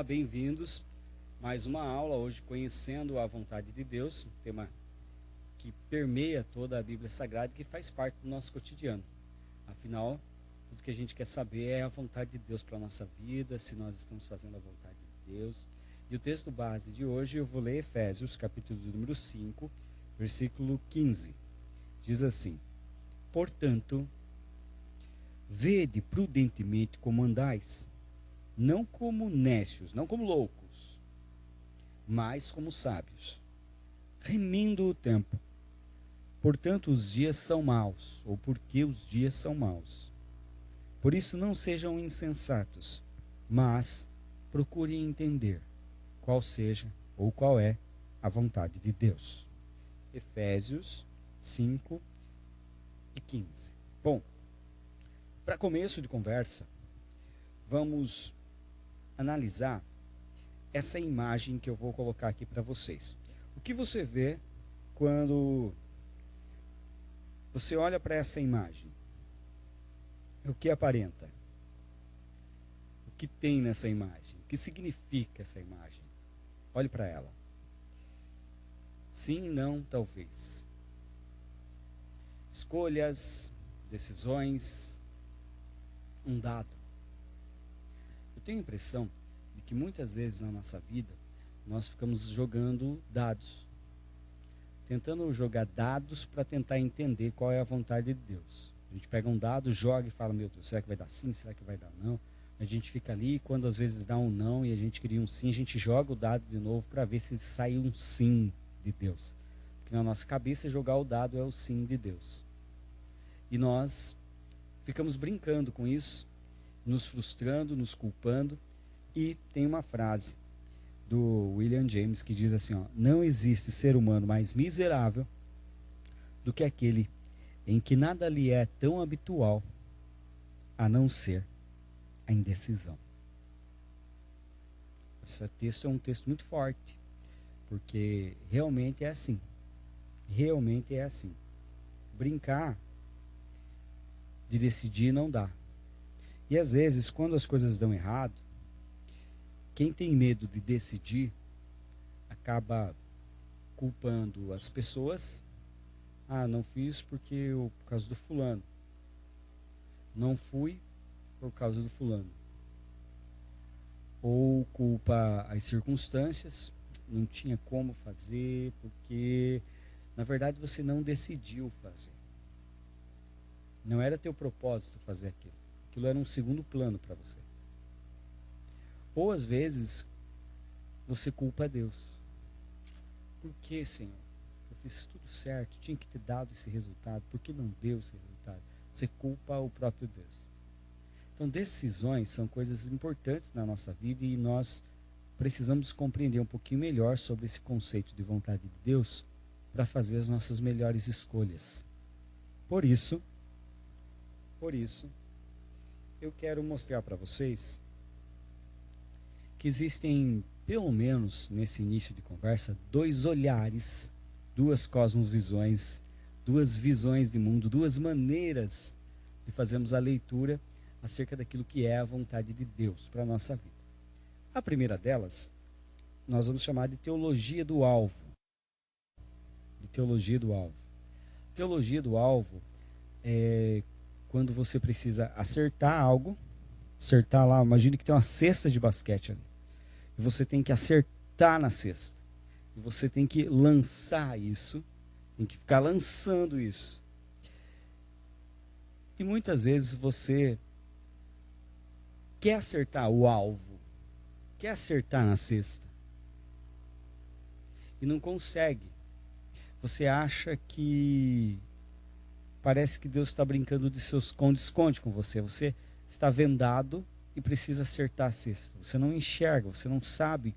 bem-vindos. Mais uma aula hoje, conhecendo a vontade de Deus, um tema que permeia toda a Bíblia Sagrada e que faz parte do nosso cotidiano. Afinal, tudo que a gente quer saber é a vontade de Deus para a nossa vida, se nós estamos fazendo a vontade de Deus. E o texto base de hoje eu vou ler Efésios, capítulo número 5, versículo 15. Diz assim: Portanto, vede prudentemente como andais, não como nécios, não como loucos, mas como sábios, remindo o tempo. Portanto, os dias são maus, ou porque os dias são maus. Por isso não sejam insensatos, mas procurem entender qual seja ou qual é a vontade de Deus. Efésios 5 e 15. Bom, para começo de conversa, vamos analisar essa imagem que eu vou colocar aqui para vocês. O que você vê quando você olha para essa imagem? O que aparenta? O que tem nessa imagem? O que significa essa imagem? Olhe para ela. Sim, não, talvez. Escolhas, decisões, um dado. Eu tenho a impressão de que muitas vezes na nossa vida nós ficamos jogando dados, tentando jogar dados para tentar entender qual é a vontade de Deus. A gente pega um dado, joga e fala: meu Deus, será que vai dar sim? Será que vai dar não? A gente fica ali, quando às vezes dá um não e a gente queria um sim, a gente joga o dado de novo para ver se sai um sim de Deus. Porque na nossa cabeça jogar o dado é o sim de Deus. E nós ficamos brincando com isso, nos frustrando, nos culpando. E tem uma frase do William James que diz assim: não existe ser humano mais miserável do que aquele em que nada lhe é tão habitual a não ser a indecisão. Esse texto é um texto muito forte, porque realmente é assim. Realmente é assim. Brincar de decidir não dá. E às vezes, quando as coisas dão errado, quem tem medo de decidir acaba culpando as pessoas. Não fiz por causa do fulano. Não fui por causa do fulano. Ou culpa as circunstâncias. Não tinha como fazer porque, na verdade, você não decidiu fazer. Não era teu propósito fazer aquilo. Aquilo era um segundo plano para você. Ou às vezes você culpa a Deus. Por que, Senhor? Eu fiz tudo certo, tinha que ter dado esse resultado. Por que não deu esse resultado? Você culpa o próprio Deus. Então, decisões são coisas importantes na nossa vida e nós precisamos compreender um pouquinho melhor sobre esse conceito de vontade de Deus para fazer as nossas melhores escolhas. Por isso, eu quero mostrar para vocês que existem, pelo menos nesse início de conversa, dois olhares, duas cosmovisões, duas visões de mundo, duas maneiras de fazermos a leitura acerca daquilo que é a vontade de Deus para a nossa vida. A primeira delas, nós vamos chamar de teologia do alvo. Teologia do alvo é quando você precisa acertar algo, acertar lá, imagine que tem uma cesta de basquete ali. E você tem que acertar na cesta. E você tem que lançar isso, tem que ficar lançando isso. E muitas vezes você quer acertar o alvo, quer acertar na cesta. E não consegue. Você acha que parece que Deus está brincando de seus esconde-esconde com você. Você está vendado e precisa acertar a cesta. Você não enxerga, você não sabe.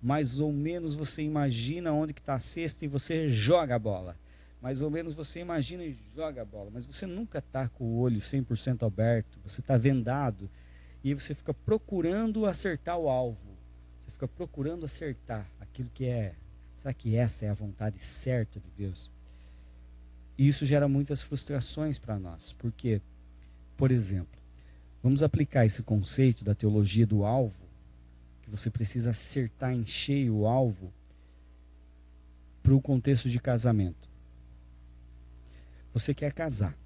Mais ou menos você imagina onde que está a cesta e você joga a bola. Mais ou menos você imagina e joga a bola. Mas você nunca está com o olho 100% aberto. Você está vendado e você fica procurando acertar o alvo. Você fica procurando acertar aquilo que é. Será que essa é a vontade certa de Deus? E isso gera muitas frustrações para nós. Porque, por exemplo, vamos aplicar esse conceito da teologia do alvo que você precisa acertar em cheio o alvo para o contexto de casamento. Você quer casar,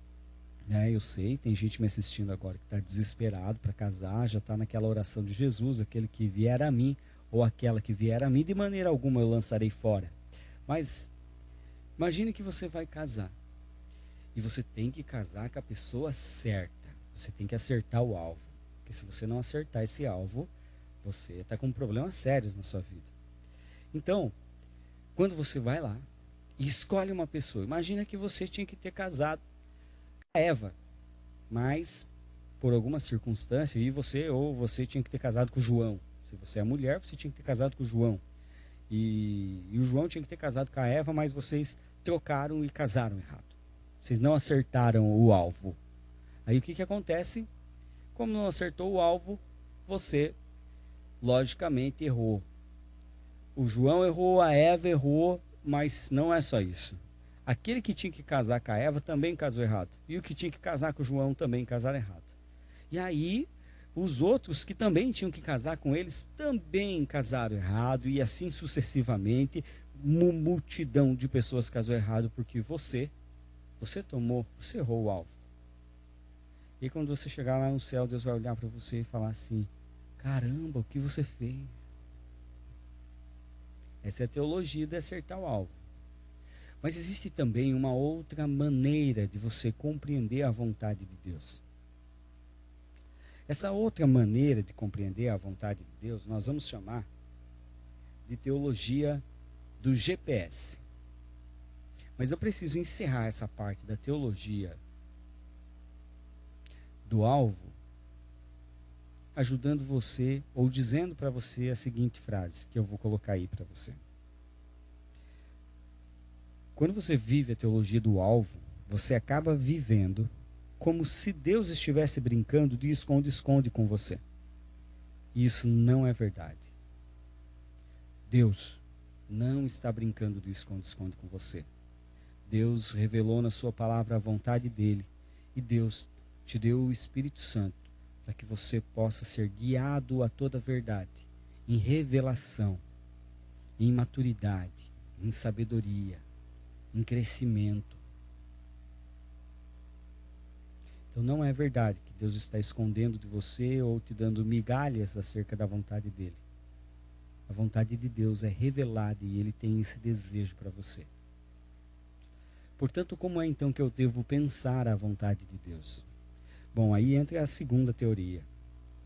né? Eu sei, tem gente me assistindo agora que está desesperado para casar, já está naquela oração de Jesus, aquele que vier a mim, ou aquela que vier a mim, de maneira alguma eu lançarei fora. Mas imagine que você vai casar, e você tem que casar com a pessoa certa, você tem que acertar o alvo, porque se você não acertar esse alvo, você está com problemas sérios na sua vida. Então, quando você vai lá e escolhe uma pessoa, imagina que você tinha que ter casado com a Eva, mas por alguma circunstância, você tinha que ter casado com o João. Se você é mulher, você tinha que ter casado com o João. E o João tinha que ter casado com a Eva, mas vocês trocaram e casaram errado. Vocês não acertaram o alvo. Aí o que acontece? Como não acertou o alvo, você logicamente errou. O João errou, a Eva errou, mas não é só isso. Aquele que tinha que casar com a Eva também casou errado. E o que tinha que casar com o João também casaram errado. E aí, os outros que também tinham que casar com eles também casaram errado. E assim sucessivamente, uma multidão de pessoas casou errado porque você errou o alvo. E quando você chegar lá no céu, Deus vai olhar para você e falar assim: caramba, o que você fez? Essa é a teologia de acertar o alvo. Mas existe também uma outra maneira de você compreender a vontade de Deus. Essa outra maneira de compreender a vontade de Deus, nós vamos chamar de teologia do GPS. Mas eu preciso encerrar essa parte da teologia do alvo, ajudando você, ou dizendo para você a seguinte frase, que eu vou colocar aí para você. Quando você vive a teologia do alvo, você acaba vivendo como se Deus estivesse brincando de esconde-esconde com você. E isso não é verdade. Deus não está brincando de esconde-esconde com você. Deus revelou na sua palavra a vontade dele. E Deus te deu o Espírito Santo para que você possa ser guiado a toda a verdade, em revelação, em maturidade, em sabedoria, em crescimento. Então não é verdade que Deus está escondendo de você ou te dando migalhas acerca da vontade dele. A vontade de Deus é revelada e ele tem esse desejo para você. Portanto, como é então que eu devo pensar a vontade de Deus? Bom, aí entra a segunda teoria,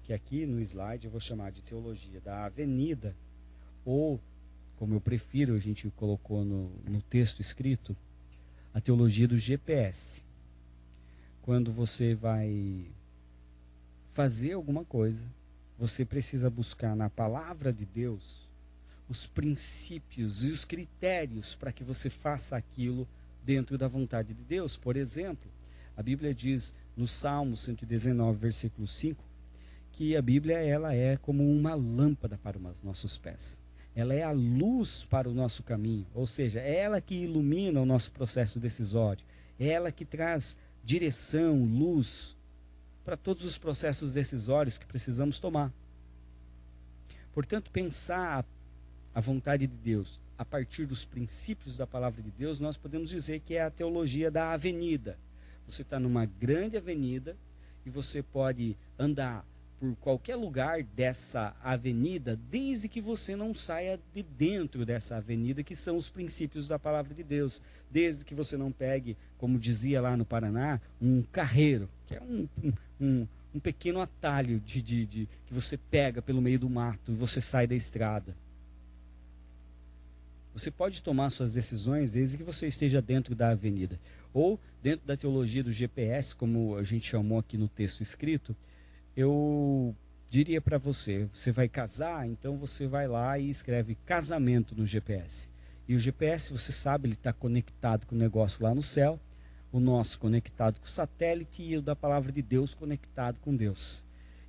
que aqui no slide eu vou chamar de teologia da avenida, ou, como eu prefiro, a gente colocou no texto escrito, a teologia do GPS. Quando você vai fazer alguma coisa, você precisa buscar na palavra de Deus os princípios e os critérios para que você faça aquilo dentro da vontade de Deus. Por exemplo, a Bíblia diz no Salmo 119, versículo 5, que a Bíblia ela é como uma lâmpada para os nossos pés. Ela é a luz para o nosso caminho, ou seja, é ela que ilumina o nosso processo decisório, é ela que traz direção, luz para todos os processos decisórios que precisamos tomar. Portanto, pensar a vontade de Deus a partir dos princípios da palavra de Deus, nós podemos dizer que é a teologia da avenida. Você está numa grande avenida e você pode andar por qualquer lugar dessa avenida, desde que você não saia de dentro dessa avenida, que são os princípios da palavra de Deus. Desde que você não pegue, como dizia lá no Paraná, um carreiro, que é um pequeno atalho que você pega pelo meio do mato e você sai da estrada. Você pode tomar suas decisões desde que você esteja dentro da avenida. Ou dentro da teologia do GPS, como a gente chamou aqui no texto escrito, eu diria para você, você vai casar, então você vai lá e escreve casamento no GPS. E o GPS, você sabe, ele está conectado com o negócio lá no céu, o nosso conectado com o satélite e o da palavra de Deus conectado com Deus.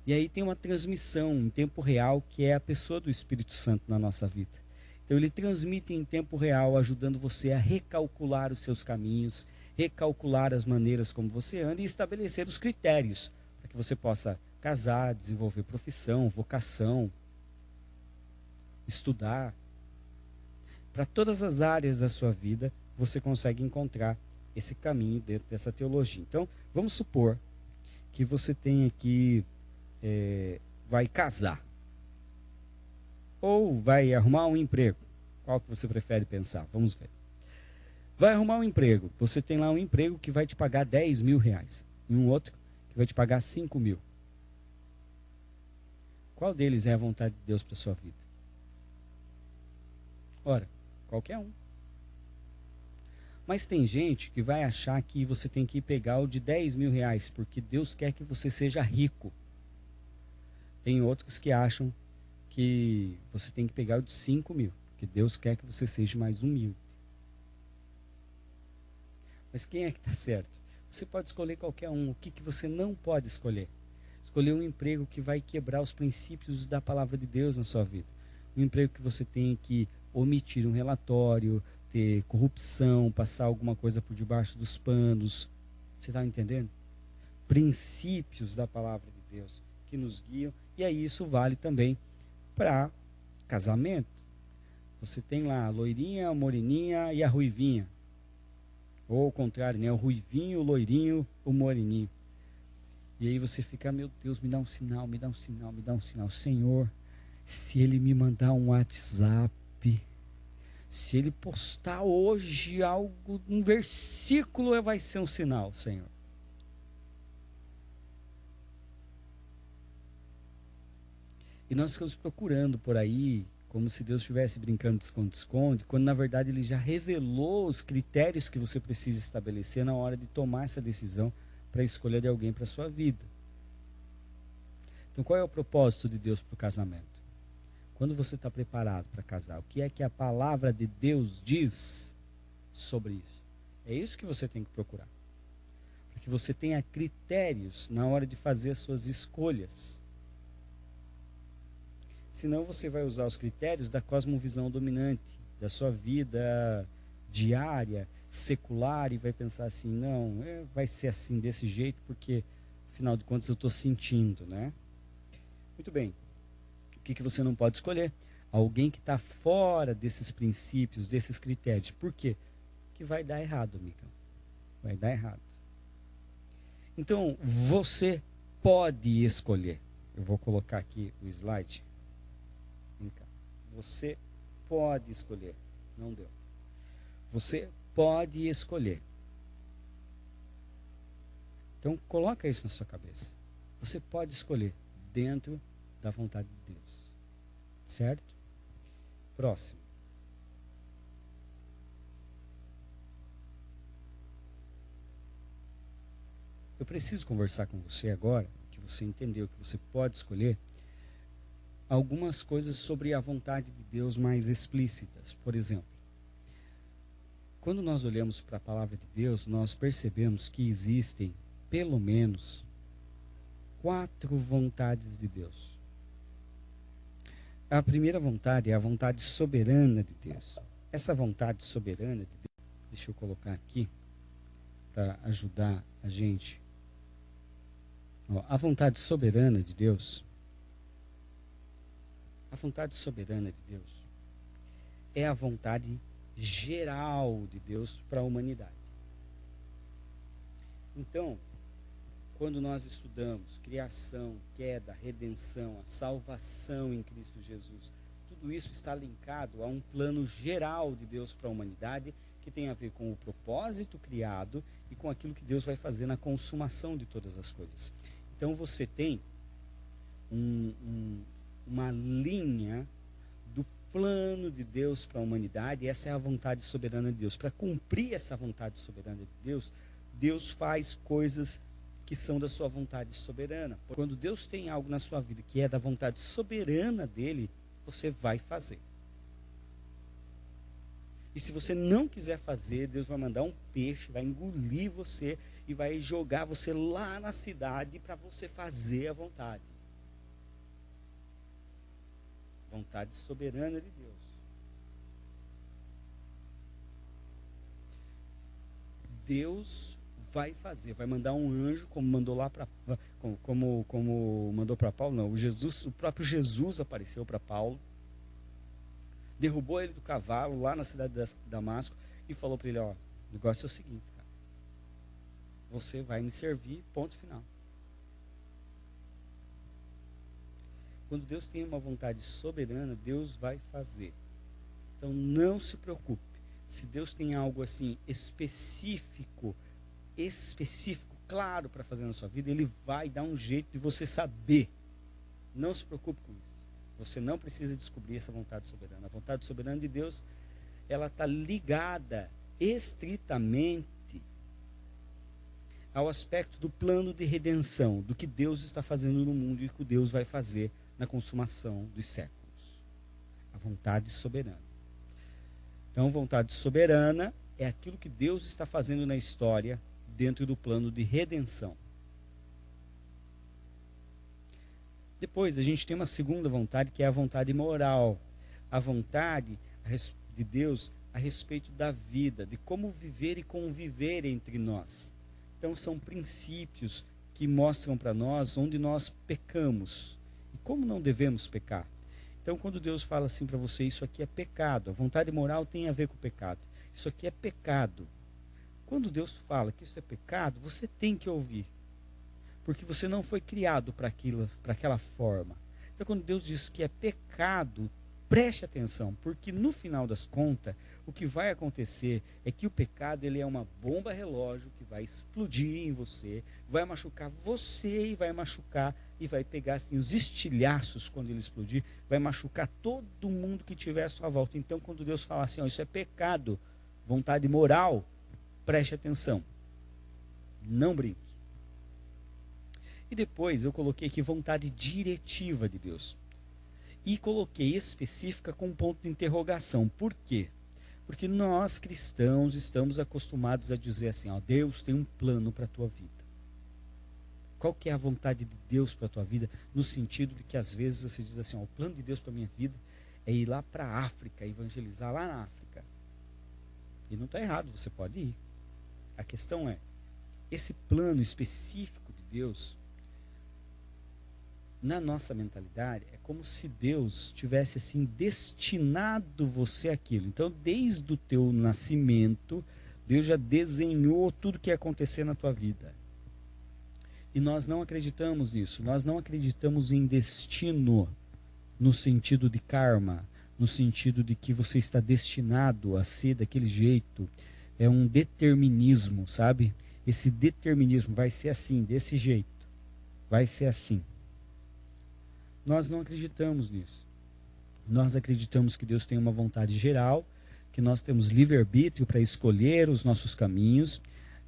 E aí tem uma transmissão em tempo real, que é a pessoa do Espírito Santo na nossa vida. Então ele transmite em tempo real, ajudando você a recalcular os seus caminhos, recalcular as maneiras como você anda e estabelecer os critérios para que você possa casar, desenvolver profissão, vocação. estudar. Para todas as áreas da sua vida, você consegue encontrar esse caminho dentro dessa teologia. Então, vamos supor que você tem aqui, vai casar, ou vai arrumar um emprego. Qual que você prefere pensar? Vamos ver. Vai arrumar um emprego. Você tem lá um emprego que vai te pagar 10 mil reais. E um outro que vai te pagar 5 mil. Qual deles é a vontade de Deus para sua vida? Ora, qualquer um. Mas tem gente que vai achar que você tem que pegar o de 10 mil reais, porque Deus quer que você seja rico. Tem outros que acham que você tem que pegar o de 5 mil, porque Deus quer que você seja mais humilde. Mas quem é que está certo? Você pode escolher qualquer um. O que você não pode escolher? Escolher um emprego que vai quebrar os princípios da palavra de Deus na sua vida. Um emprego que você tem que omitir um relatório, ter corrupção, passar alguma coisa por debaixo dos panos. Você está entendendo? Princípios da palavra de Deus que nos guiam. E aí isso vale também para casamento. Você tem lá a loirinha, a moreninha e a ruivinha. Ou ao contrário, né? O ruivinho, o loirinho, o moreninho. E aí você fica, meu Deus, me dá um sinal, me dá um sinal, me dá um sinal. Senhor, se ele me mandar um WhatsApp, se ele postar hoje algo, um versículo, vai ser um sinal, Senhor. E nós ficamos procurando por aí, como se Deus estivesse brincando de esconde-esconde, quando na verdade ele já revelou os critérios que você precisa estabelecer na hora de tomar essa decisão para escolher de alguém para a sua vida. Então qual é o propósito de Deus para o casamento? Quando você está preparado para casar, o que é que a palavra de Deus diz sobre isso? É isso que você tem que procurar. Para que você tenha critérios na hora de fazer as suas escolhas. Senão você vai usar os critérios da cosmovisão dominante, da sua vida diária, secular, e vai pensar assim, não, vai ser assim, desse jeito, porque, afinal de contas, eu estou sentindo, né? Muito bem. O que você não pode escolher? Alguém que está fora desses princípios, desses critérios. Por quê? Que vai dar errado, amiga. Vai dar errado. Então, você pode escolher. Eu vou colocar aqui o slide. Vem cá. Você pode escolher. Não deu. Você pode escolher. Então, coloca isso na sua cabeça. Você pode escolher dentro da vontade de Deus. Certo? Próximo. Eu preciso conversar com você agora, que você entendeu que você pode escolher algumas coisas sobre a vontade de Deus mais explícitas. Por exemplo, quando nós olhamos para a palavra de Deus, nós percebemos que existem, pelo menos, 4 vontades de Deus. A primeira vontade é a vontade soberana de Deus. Essa vontade soberana de Deus, deixa eu colocar aqui, para ajudar a gente. A vontade soberana de Deus, a vontade soberana de Deus é a vontade geral de Deus para a humanidade. Então, quando nós estudamos criação, queda, redenção, a salvação em Cristo Jesus, tudo isso está linkado a um plano geral de Deus para a humanidade, que tem a ver com o propósito criado e com aquilo que Deus vai fazer na consumação de todas as coisas. Então você tem uma linha do plano de Deus para a humanidade, e essa é a vontade soberana de Deus. Para cumprir essa vontade soberana de Deus, Deus faz coisas que são da sua vontade soberana. Quando Deus tem algo na sua vida que é da vontade soberana dele, você vai fazer. E se você não quiser fazer, Deus vai mandar um peixe, vai engolir você e vai jogar você lá na cidade para você fazer a vontade. Vontade soberana de Deus. Deus vai fazer, vai mandar um anjo, como mandou lá para como mandou para Paulo, não, o próprio Jesus apareceu para Paulo derrubou ele do cavalo lá na cidade de Damasco e falou para ele, ó, o negócio é o seguinte, cara, você vai me servir, ponto final. Quando Deus tem uma vontade soberana, Deus vai fazer. Então não se preocupe. Se Deus tem algo assim específico, claro para fazer na sua vida, Ele vai dar um jeito de você saber. Não se preocupe com isso. Você não precisa descobrir essa vontade soberana. A vontade soberana de Deus, ela está ligada estritamente ao aspecto do plano de redenção, do que Deus está fazendo no mundo e o que Deus vai fazer na consumação dos séculos. A vontade soberana. Então, vontade soberana é aquilo que Deus está fazendo na história dentro do plano de redenção. Depois, a gente tem uma segunda vontade, que é a vontade moral. A vontade de Deus a respeito da vida, de como viver e conviver entre nós. Então, são princípios que mostram para nós onde nós pecamos e como não devemos pecar. Então, quando Deus fala assim para você, isso aqui é pecado, a vontade moral tem a ver com o pecado. Isso aqui é pecado. Quando Deus fala que isso é pecado, você tem que ouvir. Porque você não foi criado para aquela forma. Então, quando Deus diz que é pecado, preste atenção, porque no final das contas, o que vai acontecer é que o pecado ele é uma bomba relógio que vai explodir em você, vai machucar você e vai machucar e vai pegar assim, os estilhaços quando ele explodir, vai machucar todo mundo que tiver à sua volta. Então, quando Deus fala assim, ó, isso é pecado, vontade moral, preste atenção. Não brinque. E depois eu coloquei aqui vontade diretiva de Deus. E coloquei específica com um ponto de interrogação. Por quê? Porque nós cristãos estamos acostumados a dizer assim, ó, Deus tem um plano para a tua vida. Qual que é a vontade de Deus para a tua vida? No sentido de que às vezes você diz assim, ó, o plano de Deus para a minha vida é ir lá para a África, evangelizar lá na África. E não está errado, você pode ir. A questão é, esse plano específico de Deus, na nossa mentalidade, é como se Deus tivesse assim destinado você àquilo. Então, desde o teu nascimento, Deus já desenhou tudo que ia acontecer na tua vida. E nós não acreditamos nisso. Nós não acreditamos em destino no sentido de karma, no sentido de que você está destinado a ser daquele jeito. É um determinismo, sabe? Esse determinismo vai ser assim, desse jeito. Vai ser assim. Nós não acreditamos nisso. Nós acreditamos que Deus tem uma vontade geral, que nós temos livre-arbítrio para escolher os nossos caminhos,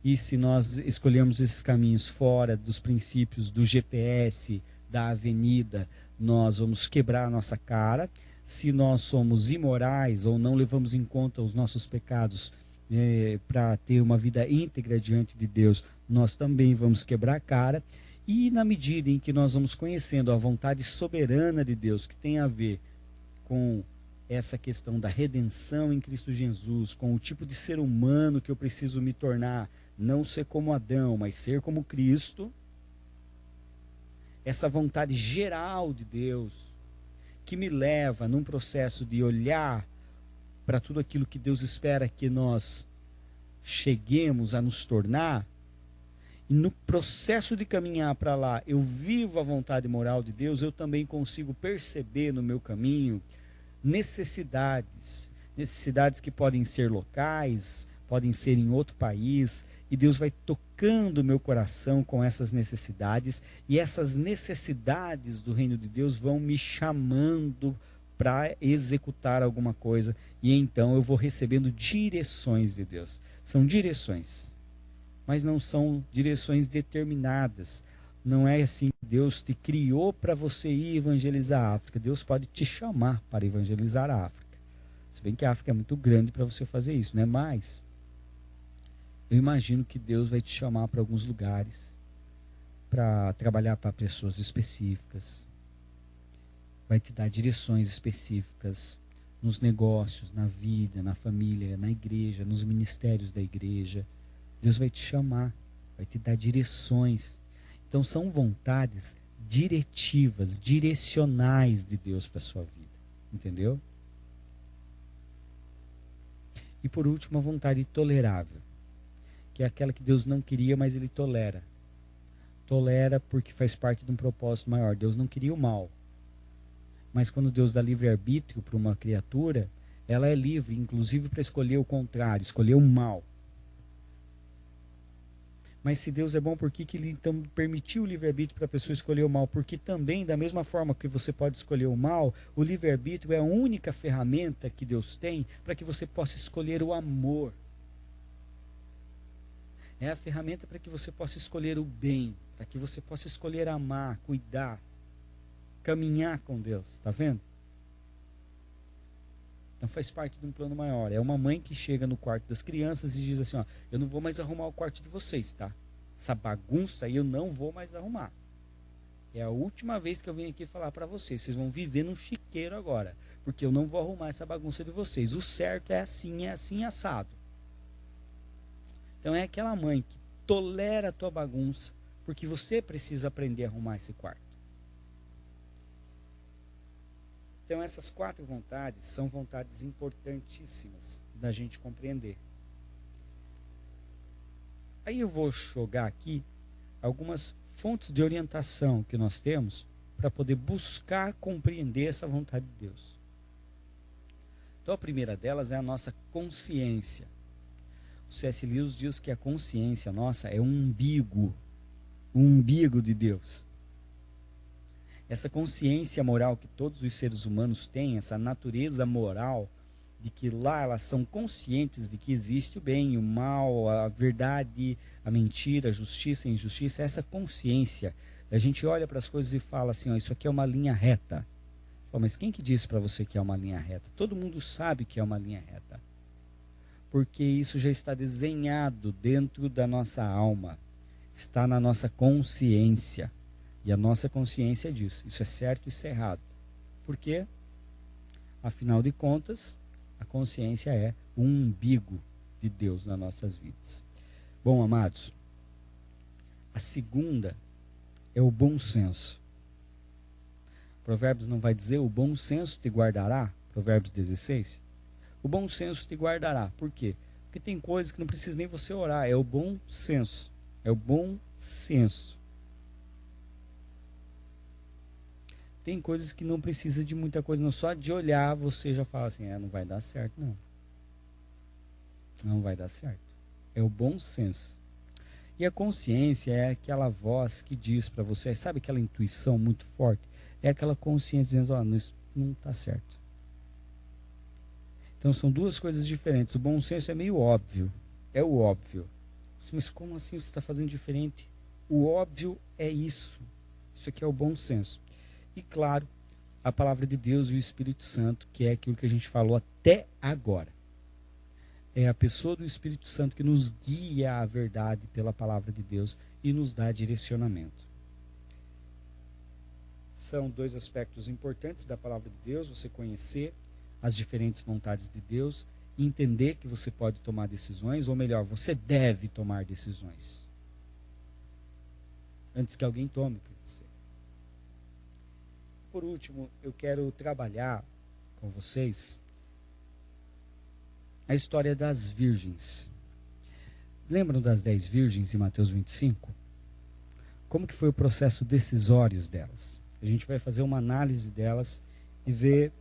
e se nós escolhermos esses caminhos fora dos princípios do GPS, da avenida, nós vamos quebrar a nossa cara. Se nós somos imorais ou não levamos em conta os nossos pecados para ter uma vida íntegra diante de Deus, nós também vamos quebrar a cara. E na medida em que nós vamos conhecendo a vontade soberana de Deus, que tem a ver com essa questão da redenção em Cristo Jesus, com o tipo de ser humano que eu preciso me tornar, não ser como Adão, mas ser como Cristo, essa vontade geral de Deus, que me leva num processo de olhar para tudo aquilo que Deus espera que nós cheguemos a nos tornar, e no processo de caminhar para lá, eu vivo a vontade moral de Deus, eu também consigo perceber no meu caminho necessidades que podem ser locais, podem ser em outro país, e Deus vai tocando o meu coração com essas necessidades, e essas necessidades do reino de Deus vão me chamando para executar alguma coisa, e então eu vou recebendo direções de Deus. São direções, mas não são direções determinadas. Não é assim que Deus te criou para você ir evangelizar a África. Deus pode te chamar para evangelizar a África. Se bem que a África é muito grande para você fazer isso, né? Mas eu imagino que Deus vai te chamar para alguns lugares, para trabalhar para pessoas específicas, vai te dar direções específicas nos negócios, na vida, na família, na igreja, nos ministérios da igreja. Deus vai te chamar, vai te dar direções. Então são vontades diretivas, direcionais de Deus para a sua vida. Entendeu? E por último, a vontade tolerável, que é aquela que Deus não queria, mas ele tolera. Tolera porque faz parte de um propósito maior. Deus não queria o mal. Mas quando Deus dá livre-arbítrio para uma criatura, ela é livre, inclusive para escolher o contrário, escolher o mal. Mas se Deus é bom, por que ele então permitiu o livre-arbítrio para a pessoa escolher o mal? Porque também, da mesma forma que você pode escolher o mal, o livre-arbítrio é a única ferramenta que Deus tem para que você possa escolher o amor. É a ferramenta para que você possa escolher o bem, para que você possa escolher amar, cuidar, caminhar com Deus, está vendo? Então faz parte de um plano maior. É uma mãe que chega no quarto das crianças e diz assim, ó, eu não vou mais arrumar o quarto de vocês, tá? Essa bagunça aí eu não vou mais arrumar. É a última vez que eu venho aqui falar para vocês. Vocês vão viver num chiqueiro agora, porque eu não vou arrumar essa bagunça de vocês. O certo é assim, assado. Então é aquela mãe que tolera a tua bagunça, porque você precisa aprender a arrumar esse quarto. Então essas 4 vontades são vontades importantíssimas da gente compreender. Aí eu vou jogar aqui algumas fontes de orientação que nós temos para poder buscar compreender essa vontade de Deus. Então a primeira delas é a nossa consciência. O C.S. Lewis diz que a consciência nossa é um umbigo de Deus. Essa consciência moral que todos os seres humanos têm, essa natureza moral, de que lá elas são conscientes de que existe o bem, o mal, a verdade, a mentira, a justiça e a injustiça, essa consciência. A gente olha para as coisas e fala assim, ó, isso aqui é uma linha reta. Fala, mas quem que disse para você que é uma linha reta? Todo mundo sabe que é uma linha reta. Porque isso já está desenhado dentro da nossa alma, está na nossa consciência. E a nossa consciência diz, isso é certo e isso é errado. Por quê? Afinal de contas, a consciência é o umbigo de Deus nas nossas vidas. Bom, amados, a segunda é o bom senso. Provérbios não vai dizer o bom senso te guardará? Provérbios 16. O bom senso te guardará. Por quê? Porque tem coisas que não precisa nem você orar. É o bom senso. É o bom senso. Tem coisas que não precisa de muita coisa, não. Só de olhar você já fala assim, não vai dar certo, não. Não vai dar certo. É o bom senso. E a consciência é aquela voz que diz para você, sabe aquela intuição muito forte? É aquela consciência dizendo, isso não está certo. Então são duas coisas diferentes. O bom senso é meio óbvio. É o óbvio. Mas como assim você está fazendo diferente? O óbvio é isso. Isso aqui é o bom senso. E claro, a palavra de Deus e o Espírito Santo, que é aquilo que a gente falou até agora. É a pessoa do Espírito Santo que nos guia à verdade pela palavra de Deus e nos dá direcionamento. São 2 aspectos importantes da palavra de Deus, você conhecer as diferentes vontades de Deus, e entender que você pode tomar decisões, ou melhor, você deve tomar decisões. Antes que alguém tome por você. Por último, eu quero trabalhar com vocês a história das virgens. Lembram das 10 virgens em Mateus 25? Como que foi o processo decisório delas? A gente vai fazer uma análise delas e ver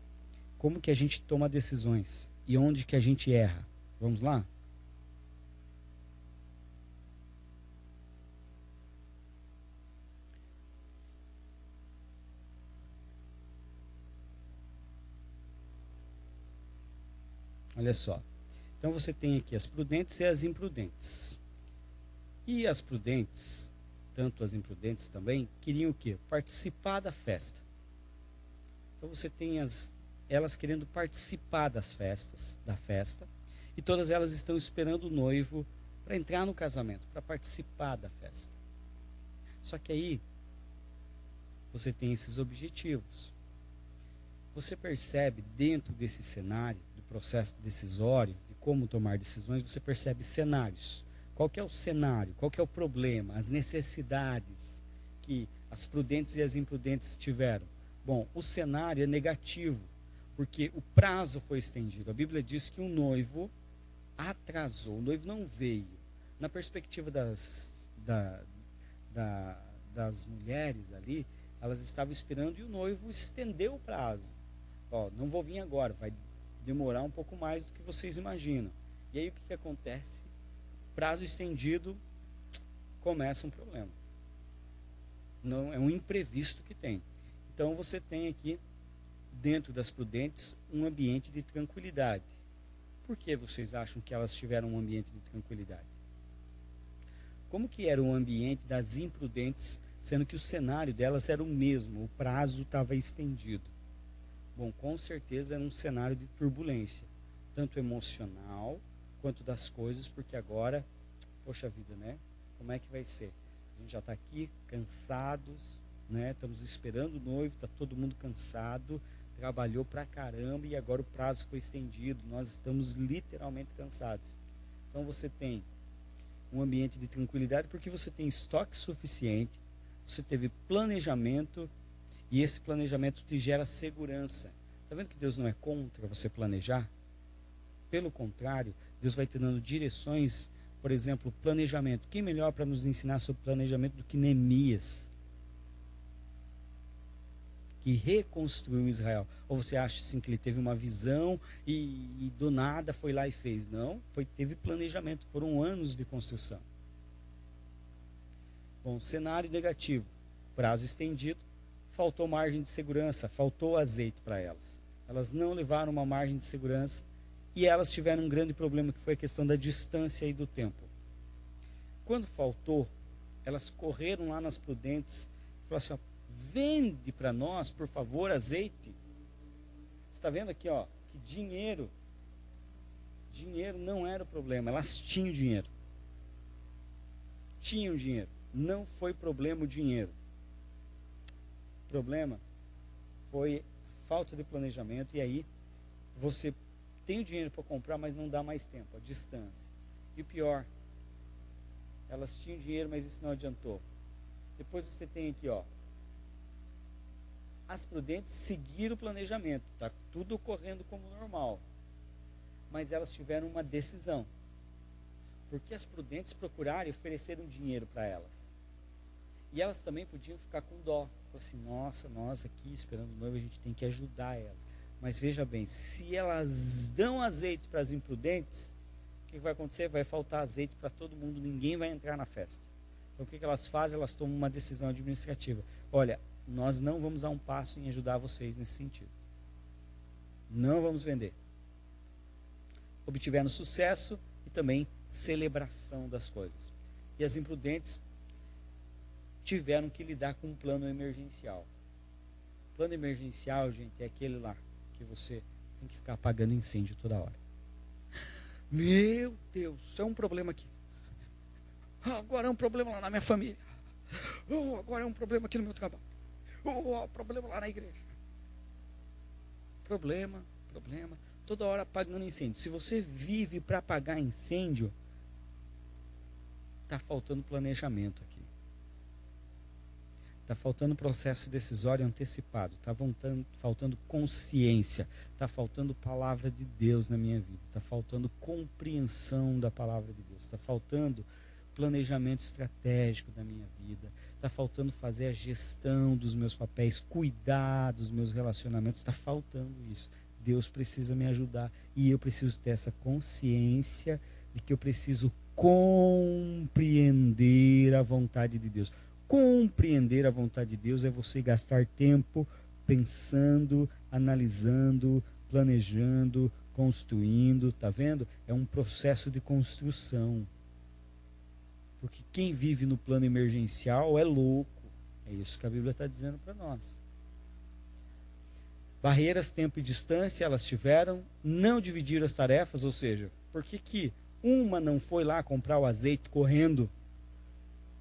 como que a gente toma decisões e onde que a gente erra. Vamos lá? Olha só. Então você tem aqui as prudentes e as imprudentes. E as prudentes, tanto as imprudentes também, queriam o quê? Participar da festa. Então você tem elas querendo participar da festa, e todas elas estão esperando o noivo para entrar no casamento, para participar da festa. Só que aí você tem esses objetivos. Você percebe dentro desse cenário, do processo decisório, de como tomar decisões, você percebe cenários. Qual que é o cenário? Qual que é o problema? As necessidades que as prudentes e as imprudentes tiveram. Bom, o cenário é negativo, porque o prazo foi estendido. A Bíblia diz que um noivo atrasou, o noivo não veio. Na perspectiva das mulheres ali, elas estavam esperando e o noivo estendeu o prazo. Ó, não vou vir agora, vai demorar um pouco mais do que vocês imaginam. E aí o que acontece? Prazo estendido, começa um problema. Não é um imprevisto que tem. Então você tem aqui, dentro das prudentes, um ambiente de tranquilidade. Por que vocês acham que elas tiveram um ambiente de tranquilidade? Como que era o ambiente das imprudentes, sendo que o cenário delas era o mesmo, o prazo estava estendido? Bom, com certeza era um cenário de turbulência, tanto emocional quanto das coisas, porque agora, poxa vida, né? Como é que vai ser? A gente já está aqui cansados, né? Estamos esperando o noivo, está todo mundo cansado, trabalhou pra caramba e agora o prazo foi estendido, nós estamos literalmente cansados. Então você tem um ambiente de tranquilidade porque você tem estoque suficiente, você teve planejamento e esse planejamento te gera segurança. Está vendo que Deus não é contra você planejar? Pelo contrário, Deus vai te dando direções, por exemplo, planejamento. Quem melhor para nos ensinar sobre planejamento do que Neemias, que reconstruiu Israel? Ou você acha assim, que ele teve uma visão e do nada foi lá e fez? Não, teve planejamento, foram anos de construção. Bom, cenário negativo, prazo estendido, faltou margem de segurança, faltou azeite para elas. Elas não levaram uma margem de segurança e elas tiveram um grande problema que foi a questão da distância e do tempo. Quando faltou, elas correram lá nas prudentes e falaram assim, ó, vende para nós, por favor, azeite. Você está vendo aqui, ó, que dinheiro não era o problema, elas tinham dinheiro. Tinham dinheiro. Não foi problema o dinheiro. O problema foi falta de planejamento, e aí você tem o dinheiro para comprar, mas não dá mais tempo, a distância. E o pior, elas tinham dinheiro, mas isso não adiantou. Depois você tem aqui, ó, as prudentes seguiram o planejamento, está tudo ocorrendo como normal, mas elas tiveram uma decisão, porque as prudentes procuraram e ofereceram dinheiro para elas, e elas também podiam ficar com dó, assim, nossa, nós aqui esperando o noivo, a gente tem que ajudar elas, mas veja bem, se elas dão azeite para as imprudentes, o que vai acontecer? Vai faltar azeite para todo mundo, ninguém vai entrar na festa. Então o que elas fazem? Elas tomam uma decisão administrativa, olha, nós não vamos dar um passo em ajudar vocês nesse sentido. Não vamos vender. Obtiveram sucesso e também celebração das coisas. E as imprudentes tiveram que lidar com um plano emergencial. O plano emergencial, gente, é aquele lá que você tem que ficar apagando incêndio toda hora. Meu Deus, isso é um problema aqui. Agora é um problema lá na minha família. Agora é um problema aqui no meu trabalho. Problema lá na igreja. Problema. Toda hora apagando incêndio. Se você vive para apagar incêndio, está faltando planejamento aqui. Está faltando processo decisório antecipado. Está faltando consciência. Está faltando palavra de Deus na minha vida. Está faltando compreensão da palavra de Deus. Está faltando planejamento estratégico da minha vida. Está faltando fazer a gestão dos meus papéis, cuidar dos meus relacionamentos. Está faltando isso. Deus precisa me ajudar. E eu preciso ter essa consciência de que eu preciso compreender a vontade de Deus. Compreender a vontade de Deus é você gastar tempo pensando, analisando, planejando, construindo. Está vendo? É um processo de construção. Porque quem vive no plano emergencial é louco. É isso que a Bíblia está dizendo para nós. Barreiras, tempo e distância elas tiveram. Não dividiram as tarefas, ou seja, por que uma não foi lá comprar o azeite correndo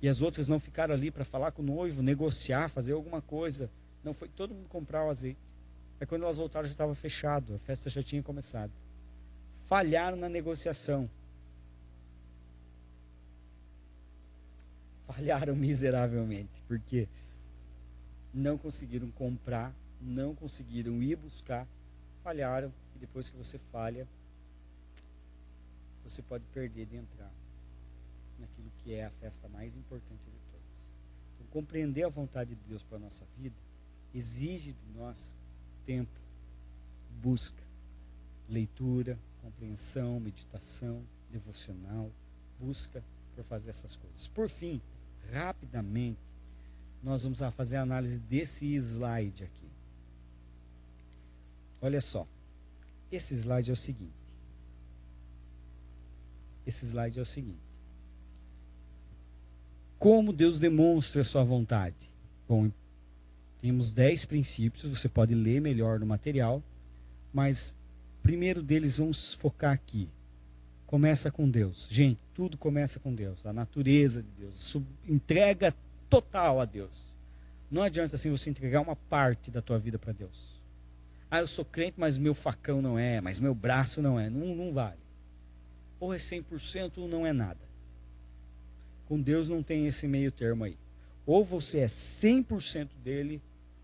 e as outras não ficaram ali para falar com o noivo, negociar, fazer alguma coisa? Não foi todo mundo comprar o azeite. Aí quando elas voltaram já estava fechado, a festa já tinha começado. Falharam na negociação. Falharam miseravelmente, porque não conseguiram comprar, não conseguiram ir buscar, falharam, e depois que você falha, você pode perder de entrar naquilo que é a festa mais importante de todas. Então, compreender a vontade de Deus para a nossa vida exige de nós tempo, busca, leitura, compreensão, meditação, devocional, busca por fazer essas coisas. Por fim, rapidamente, nós vamos fazer a análise desse slide aqui. Olha só, esse slide é o seguinte. Como Deus demonstra a sua vontade? Bom, temos 10 princípios, você pode ler melhor no material, mas primeiro deles vamos focar aqui. Começa com Deus. Gente, tudo começa com Deus, a natureza de Deus, entrega total a Deus. Não adianta assim você entregar uma parte da tua vida para Deus. Eu sou crente, mas meu facão não é, mas meu braço não é. Não vale. Ou é 100% ou não é nada. Com Deus não tem esse meio termo aí. Ou você é 100% dele,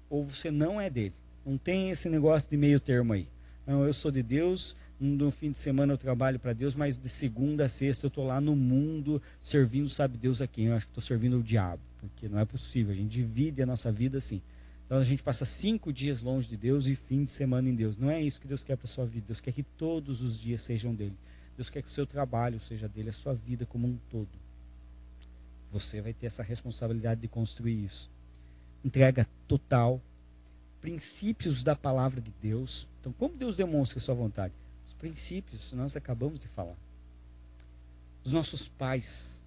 ou você não é dele. Não tem esse negócio de meio termo aí. Não, eu sou de Deus, no fim de semana eu trabalho para Deus, mas de segunda a sexta eu estou lá no mundo servindo, sabe Deus a quem? Eu acho que estou servindo o diabo, porque não é possível. A gente divide a nossa vida assim. Então a gente passa 5 dias longe de Deus e fim de semana em Deus. Não é isso que Deus quer para a sua vida. Deus quer que todos os dias sejam dele. Deus quer que o seu trabalho seja dele, a sua vida como um todo. Você vai ter essa responsabilidade de construir isso. Entrega total. Princípios da palavra de Deus. Então, como Deus demonstra a sua vontade? Os princípios, nós acabamos de falar. Os nossos pais.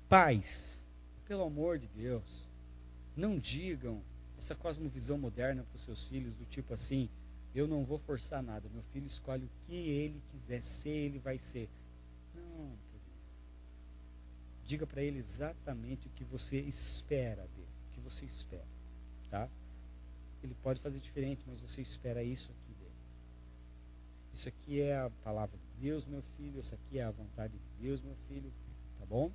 Pais, pelo amor de Deus, não digam essa cosmovisão moderna para os seus filhos, do tipo assim, eu não vou forçar nada, meu filho escolhe o que ele quiser ser, ele vai ser. Não, querido. Diga para ele exatamente o que você espera dele, o que você espera, tá? Ele pode fazer diferente, mas você espera isso aqui dele. Isso aqui é a palavra de Deus, meu filho, isso aqui é a vontade de Deus, meu filho, tá bom?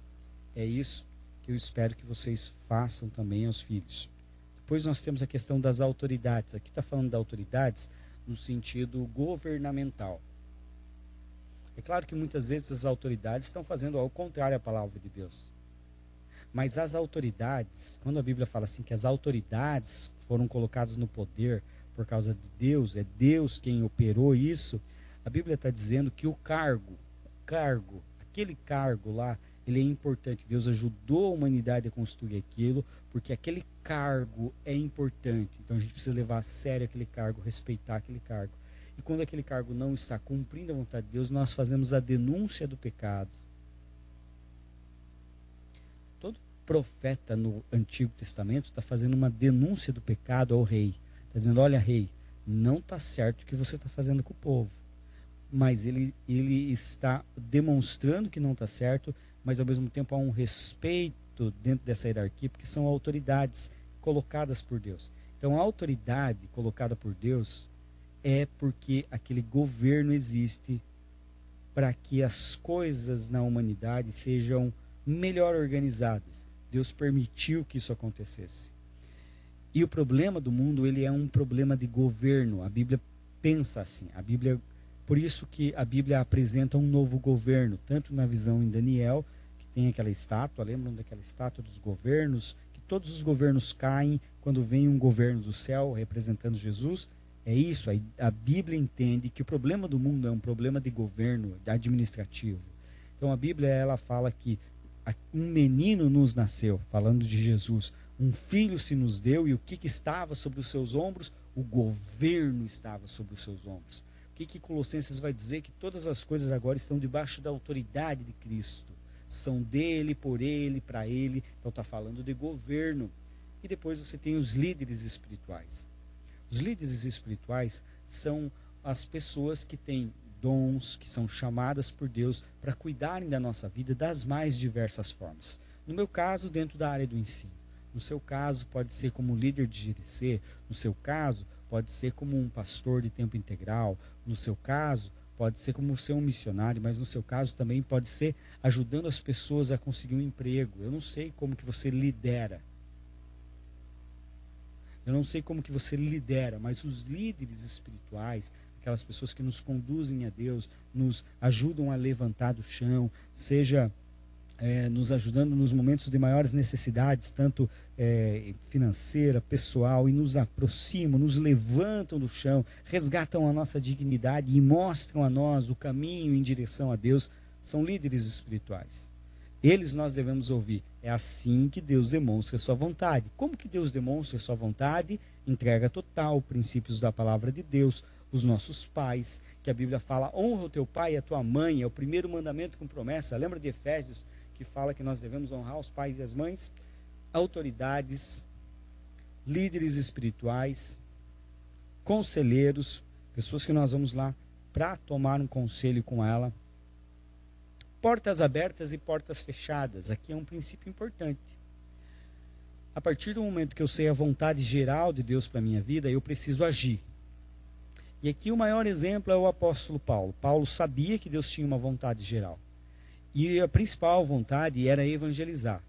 É isso que eu espero que vocês façam também aos filhos. Depois nós temos a questão das autoridades. Aqui está falando de autoridades no sentido governamental. É claro que muitas vezes as autoridades estão fazendo algo contrário à palavra de Deus. Mas as autoridades, quando a Bíblia fala assim que as autoridades foram colocadas no poder por causa de Deus, é Deus quem operou isso, a Bíblia está dizendo que o cargo, aquele cargo lá, ele é importante. Deus ajudou a humanidade a construir aquilo, porque aquele cargo é importante. Então a gente precisa levar a sério aquele cargo, respeitar aquele cargo. E quando aquele cargo não está cumprindo a vontade de Deus, nós fazemos a denúncia do pecado. Todo profeta no Antigo Testamento está fazendo uma denúncia do pecado ao rei. Está dizendo, olha rei, não está certo o que você está fazendo com o povo. Mas ele está demonstrando que não está certo, mas ao mesmo tempo há um respeito dentro dessa hierarquia, porque são autoridades colocadas por Deus. Então a autoridade colocada por Deus é porque aquele governo existe para que as coisas na humanidade sejam melhor organizadas. Deus permitiu que isso acontecesse. E o problema do mundo, ele é um problema de governo. A Bíblia pensa assim. Por isso que a Bíblia apresenta um novo governo, tanto na visão em Daniel, tem aquela estátua, lembram daquela estátua dos governos? Que todos os governos caem quando vem um governo do céu representando Jesus. É isso, a Bíblia entende que o problema do mundo é um problema de governo, administrativo. Então a Bíblia ela fala que um menino nos nasceu, falando de Jesus, um filho se nos deu, e o que estava sobre os seus ombros? O governo estava sobre os seus ombros. O que Colossenses vai dizer? Que todas as coisas agora estão debaixo da autoridade de Cristo. São dele, por ele, para ele. Então está falando de governo. E depois você tem os líderes espirituais. Os líderes espirituais são as pessoas que têm dons, que são chamadas por Deus para cuidarem da nossa vida das mais diversas formas. No meu caso, dentro da área do ensino. No seu caso, pode ser como líder de GRC. No seu caso, pode ser como um pastor de tempo integral. No seu caso, pode ser como ser um missionário, mas no seu caso também pode ser ajudando as pessoas a conseguir um emprego. Eu não sei como que você lidera. mas os líderes espirituais, aquelas pessoas que nos conduzem a Deus, nos ajudam a levantar do chão, seja nos ajudando nos momentos de maiores necessidades, tanto financeira, pessoal, e nos aproximam, nos levantam do chão, resgatam a nossa dignidade e mostram a nós o caminho em direção a Deus, são líderes espirituais. Eles nós devemos ouvir. É assim que Deus demonstra a sua vontade. Como que Deus demonstra a sua vontade? Entrega total, princípios da palavra de Deus, os nossos pais, que a Bíblia fala, honra o teu pai e a tua mãe, é o primeiro mandamento com promessa. Lembra de Efésios, que fala que nós devemos honrar os pais e as mães? Autoridades, líderes espirituais, conselheiros, pessoas que nós vamos lá para tomar um conselho com ela. Portas abertas e portas fechadas. Aqui é um princípio importante. A partir do momento que eu sei a vontade geral de Deus para a minha vida, eu preciso agir. E aqui o maior exemplo é o apóstolo Paulo. Paulo sabia que Deus tinha uma vontade geral. E a principal vontade era evangelizar.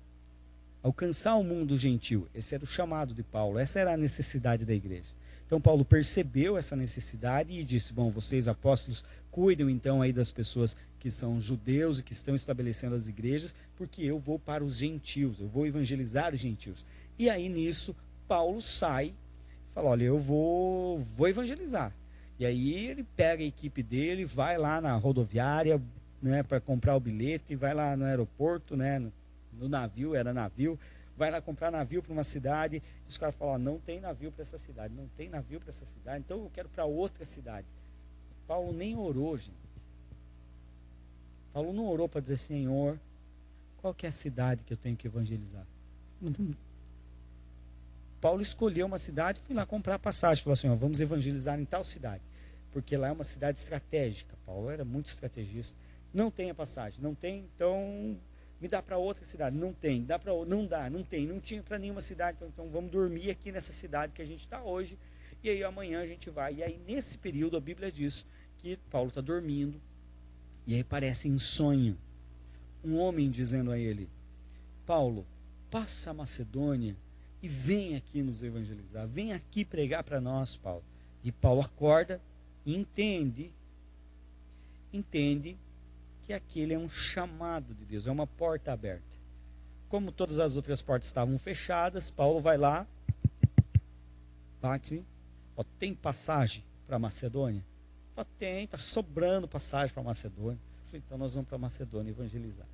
Alcançar o mundo gentil. Esse era o chamado de Paulo. Essa era a necessidade da igreja. Então Paulo percebeu essa necessidade e disse, bom, vocês apóstolos, cuidem então aí das pessoas que são judeus e que estão estabelecendo as igrejas, porque eu vou para os gentios, eu vou evangelizar os gentios. E aí nisso, Paulo sai e fala, olha, eu vou evangelizar. E aí ele pega a equipe dele, vai lá na rodoviária, né, para comprar o bilhete, vai lá no aeroporto, né, no navio, era navio, vai lá comprar navio para uma cidade, e os caras falam, não tem navio para essa cidade, não tem navio para essa cidade, então eu quero para outra cidade. Paulo nem orou, gente. Paulo não orou para dizer, Senhor, qual que é a cidade que eu tenho que evangelizar? Paulo escolheu uma cidade, fui lá comprar a passagem, falou assim, ó, vamos evangelizar em tal cidade, porque lá é uma cidade estratégica. Paulo era muito estrategista. Não tem a passagem, não tem, então me dá para outra cidade. Não tem, dá para não dá, não tem, não tinha para nenhuma cidade, então vamos dormir aqui nessa cidade que a gente está hoje, e aí amanhã a gente vai. E aí nesse período a Bíblia diz que Paulo está dormindo, e aí parece em sonho um homem dizendo a ele, Paulo, passa a Macedônia e vem aqui nos evangelizar, vem aqui pregar para nós, Paulo. E Paulo acorda e entende que aquele é um chamado de Deus, é uma porta aberta. Como todas as outras portas estavam fechadas, Paulo vai lá, bate, ó, tem passagem para Macedônia? Ó, tem, está sobrando passagem para Macedônia. Então nós vamos para Macedônia evangelizar.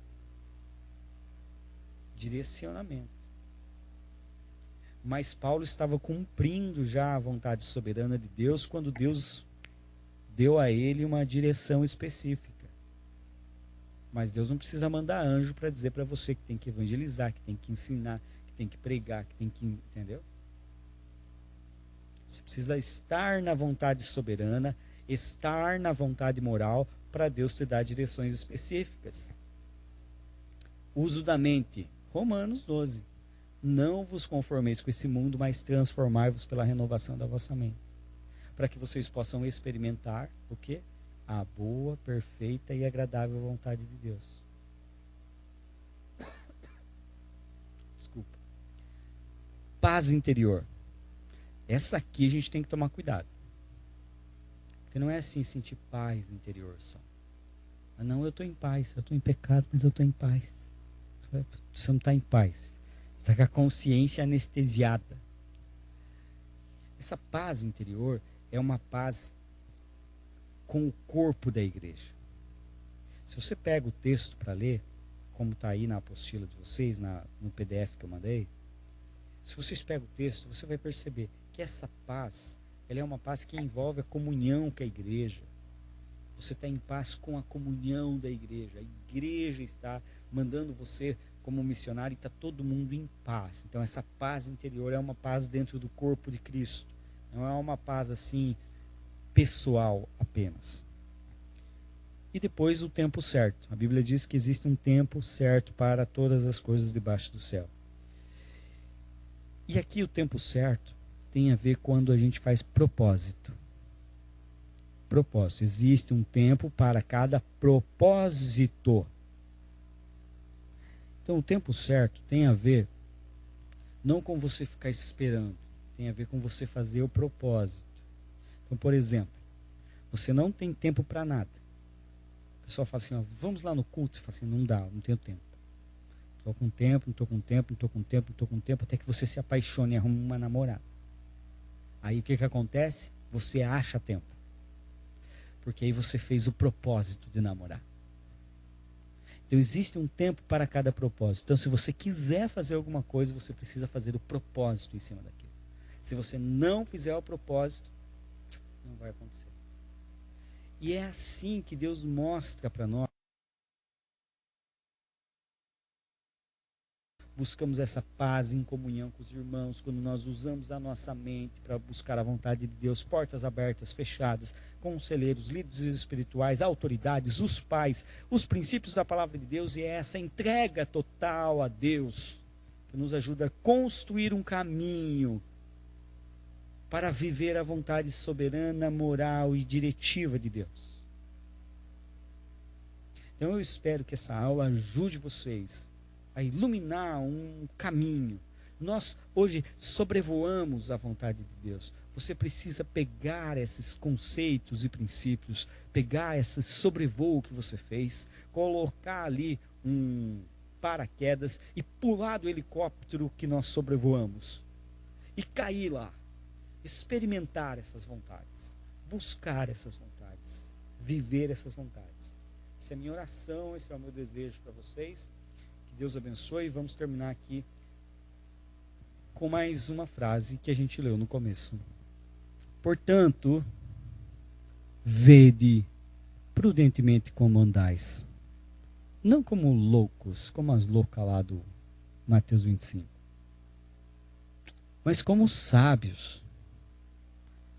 Direcionamento. Mas Paulo estava cumprindo já a vontade soberana de Deus quando Deus deu a ele uma direção específica. Mas Deus não precisa mandar anjo para dizer para você que tem que evangelizar, que tem que ensinar, que tem que pregar, que tem que... Entendeu? Você precisa estar na vontade soberana, estar na vontade moral para Deus te dar direções específicas. Uso da mente. Romanos 12. Não vos conformeis com esse mundo, mas transformai-vos pela renovação da vossa mente. Para que vocês possam experimentar o quê? A boa, perfeita e agradável vontade de Deus. Desculpa. Paz interior. Essa aqui a gente tem que tomar cuidado. Porque não é assim sentir paz interior só. Ah, não, eu estou em paz, eu estou em pecado, mas eu estou em paz. Você não está em paz. Você está com a consciência anestesiada. Essa paz interior é uma paz com o corpo da igreja. Se você pega o texto para ler, como está aí na apostila de vocês, no PDF que eu mandei, se vocês pegam o texto, você vai perceber que essa paz, ela é uma paz que envolve a comunhão com a igreja. Você está em paz com a comunhão da igreja. A igreja está mandando você como missionário e está todo mundo em paz. Então essa paz interior é uma paz dentro do corpo de Cristo. Não é uma paz assim pessoal apenas. E depois o tempo certo. A Bíblia diz que existe um tempo certo para todas as coisas debaixo do céu. E aqui o tempo certo tem a ver quando a gente faz propósito. Propósito. Existe um tempo para cada propósito. Então o tempo certo tem a ver não com você ficar esperando, tem a ver com você fazer o propósito. Então, por exemplo, você não tem tempo para nada. O pessoal fala assim, ó, vamos lá no culto. Você fala assim, não dá, não tenho tempo. Estou com tempo, não estou com tempo, não estou com tempo, não estou com tempo, até que você se apaixone e arrume uma namorada. Aí o que acontece? Você acha tempo. Porque aí você fez o propósito de namorar. Então existe um tempo para cada propósito. Então se você quiser fazer alguma coisa, você precisa fazer o propósito em cima daquilo. Se você não fizer o propósito, não vai acontecer. E é assim que Deus mostra para nós. Buscamos essa paz em comunhão com os irmãos, quando nós usamos a nossa mente para buscar a vontade de Deus, portas abertas, fechadas, conselheiros, líderes espirituais, autoridades, os pais, os princípios da palavra de Deus, e é essa entrega total a Deus que nos ajuda a construir um caminho para viver a vontade soberana, moral e diretiva de Deus. Então eu espero que essa aula ajude vocês a iluminar um caminho. Nós hoje sobrevoamos a vontade de Deus. Você precisa pegar esses conceitos e princípios, pegar esse sobrevoo que você fez, colocar ali um paraquedas e pular do helicóptero que nós sobrevoamos e cair lá, experimentar essas vontades, buscar essas vontades, viver essas vontades. Essa é a minha oração, esse é o meu desejo para vocês. Deus abençoe, e vamos terminar aqui com mais uma frase que a gente leu no começo. Portanto, vede prudentemente como andais, não como loucos, como as loucas lá do Mateus 25, mas como sábios,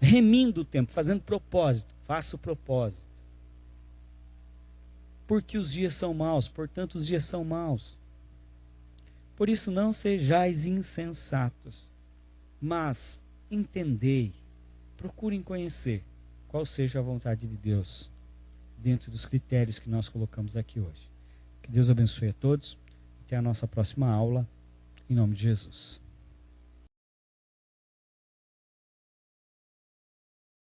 remindo o tempo, fazendo propósito, faça o propósito. Porque os dias são maus, portanto os dias são maus. Por isso não sejais insensatos, mas entendei, procurem conhecer qual seja a vontade de Deus, dentro dos critérios que nós colocamos aqui hoje. Que Deus abençoe a todos, até a nossa próxima aula, em nome de Jesus.